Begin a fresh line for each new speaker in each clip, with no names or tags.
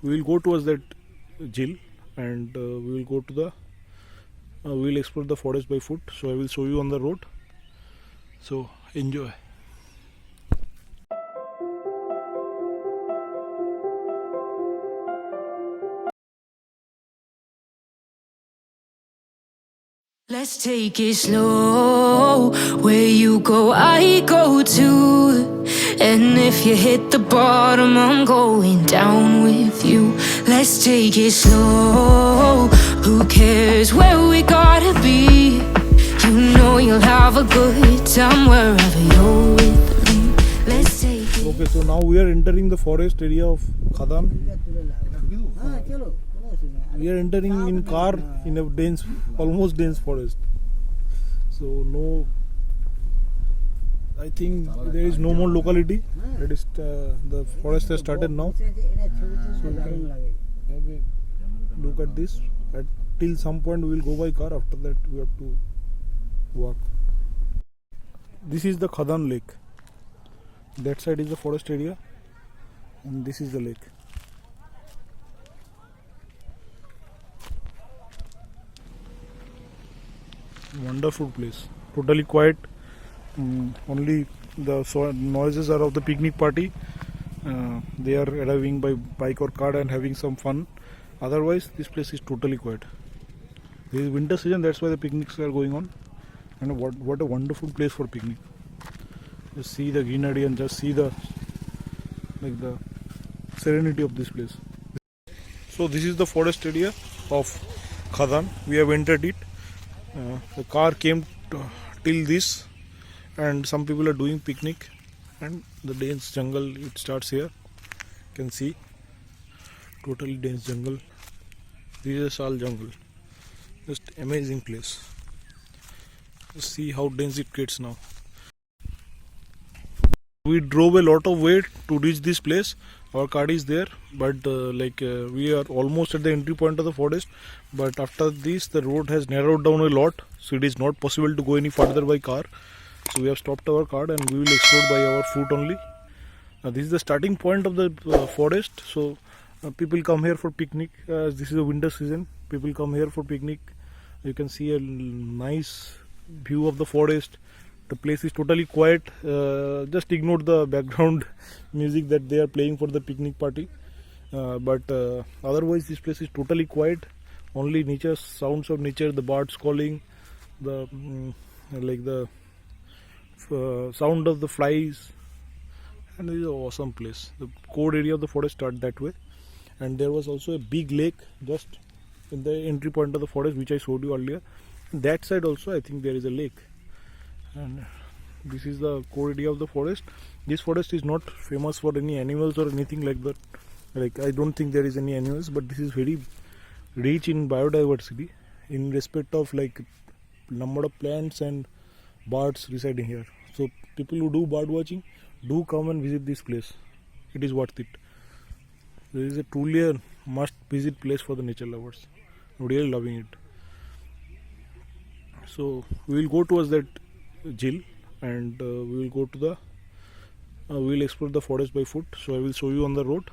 we will go towards that Jil, and we will go to the we will explore the forest by foot. So I will show you on the road. So enjoy.
Let's take it slow. Where you go, I go too. And if you hit the bottom, I'm going down with you. Let's take it slow. Who cares where we gotta be? You know you'll have a good time wherever you're with me. Let's take it.
Okay, so now we are entering the forest area of Khadan. We are entering in car in a dense, almost dense forest. So no, I think there is no more locality. That is the forest has started now. So you can have a look at this. Till some point we will go by car. After that we have to walk. This is the Khadan lake. That side is the forest area, and this is the lake. Wonderful place, totally quiet. Only the noises are of the picnic party. They are arriving by bike or car and having some fun. Otherwise this place is totally quiet. This is winter season, that's why the picnics are going on. And what a wonderful place for picnic. Just see the greenery and just see the serenity of this place. So this is the forest area of Khadan. We have entered it. The car came till this, and some people are doing picnic, and the dense jungle, it starts here. You can see totally dense jungle. This is a Sal jungle. Just amazing place. Just see how dense it gets now. We drove a lot of way to reach this place. Our car is there, but we are almost at the entry point of the forest. But after this, the road has narrowed down a lot, so it is not possible to go any further by car. So we have stopped our car and we will explore by our foot only. This is the starting point of the forest. So people come here for picnic. This is the winter season. People come here for picnic. You can see a nice view of the forest. The place is totally quiet. Just ignore the background music that they are playing for the picnic party. But otherwise this place is totally quiet. Only nature, sounds of nature, the birds calling, the sound of the flies. And this is an awesome place. The core area of the forest starts that way. And there was also a big lake just in the entry point of the forest, which I showed you earlier. That side also I think there is a lake. And this is the core area of the forest. This forest is not famous for any animals or anything like that. Like, I don't think there is any animals, but this is very rich in biodiversity in respect of like number of plants and birds residing here. So people who do bird watching, do come and visit this place. It is worth it. There is a truly a must visit place for the nature lovers. I'm really loving it. So we will go towards that Jil, and we will go to the we will explore the forest by foot. So I will show you on the road.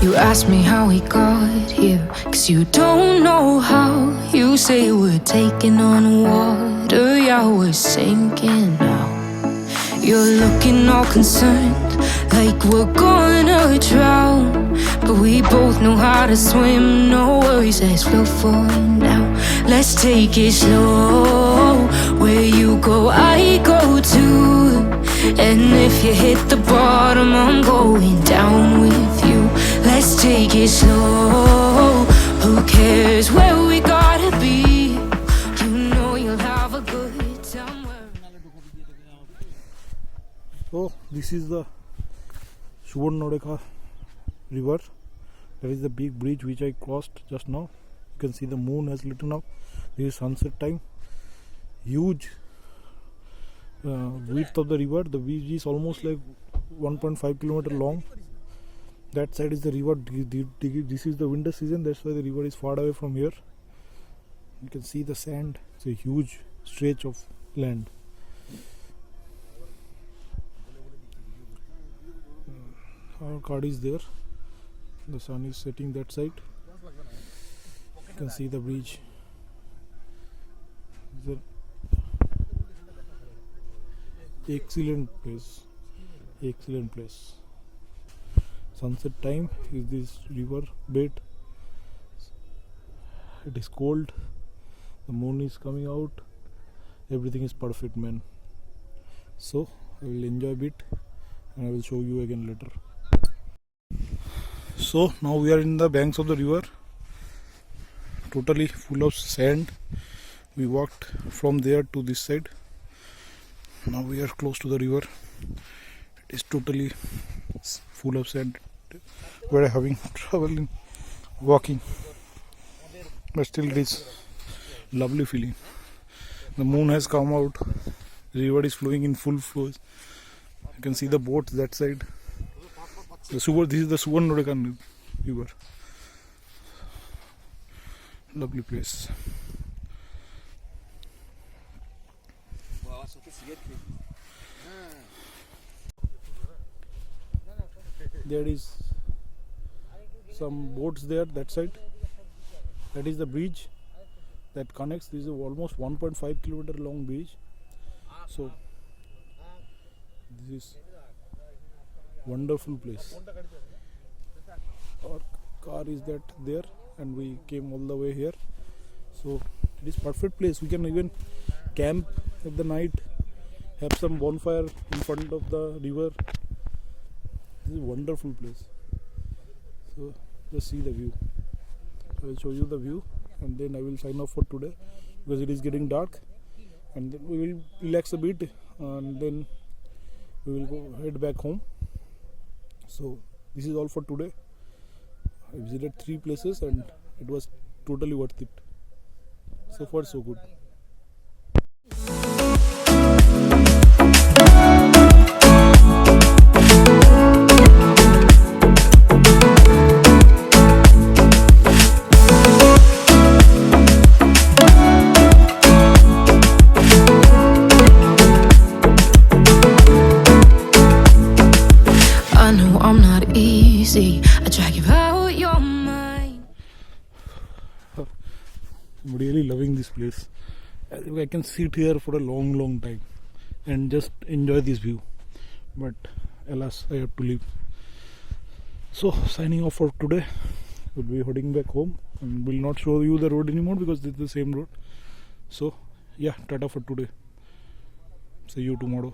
You ask me how we got here, 'cause you don't know how. You say we're taking on water, yeah, we're sinking now. You're looking all concerned, like we're gonna drown. But we both know how to swim, no worries, let's flow for now. Let's take it slow. Where you go, I go too. And if you hit the bottom, I'm going down with you. Let's take it slow. Who cares where we gotta be? You know you'll have a good time.
So this is the Suvarnadeka river. There is the big bridge which I crossed just now. You can see the moon has lit up. This is sunset time. Huge width of the river. The bridge is almost like 1.5 kilometer long. That side is the river. This is the winter season. That's why the river is far away from here. You can see the sand. It's a huge stretch of land. Our card is there. The sun is setting that side. You can see the bridge. It's an excellent place. Excellent place. Sunset time is this river bed. It is cold. The moon is coming out. Everything is perfect, man. So I will enjoy a bit and I will show you again later. So now we are in the banks of the river, totally full of sand. We walked from there to this side. Now we are close to the river. It is totally full of sand. We are having trouble in walking, but still it is lovely feeling. The moon has come out. The river is flowing in full flow. You can see the boats that side. This is the Suvarnadeka river. Lovely place. There is some boats there that side. That is the bridge that connects. This is almost 1.5 kilometer long bridge. So this is wonderful place. Our car is there and we came all the way here. So it is perfect place. We can even camp at the night, have some bonfire in front of the river. This is a wonderful place. So just see the view. I will show you the view and then I will sign off for today because it is getting dark, and then we will relax a bit and then we will go head back home. So this is all for today. I visited 3 places and it was totally worth it. So far so good.
I know I'm not easy. I drag you out your mind.
I'm really loving this place. I can sit here for a long time and just enjoy this view. But alas, I have to leave. So signing off for today. We'll be heading back home and will not show you the road anymore because this is the same road. So yeah, tata for today. See you tomorrow.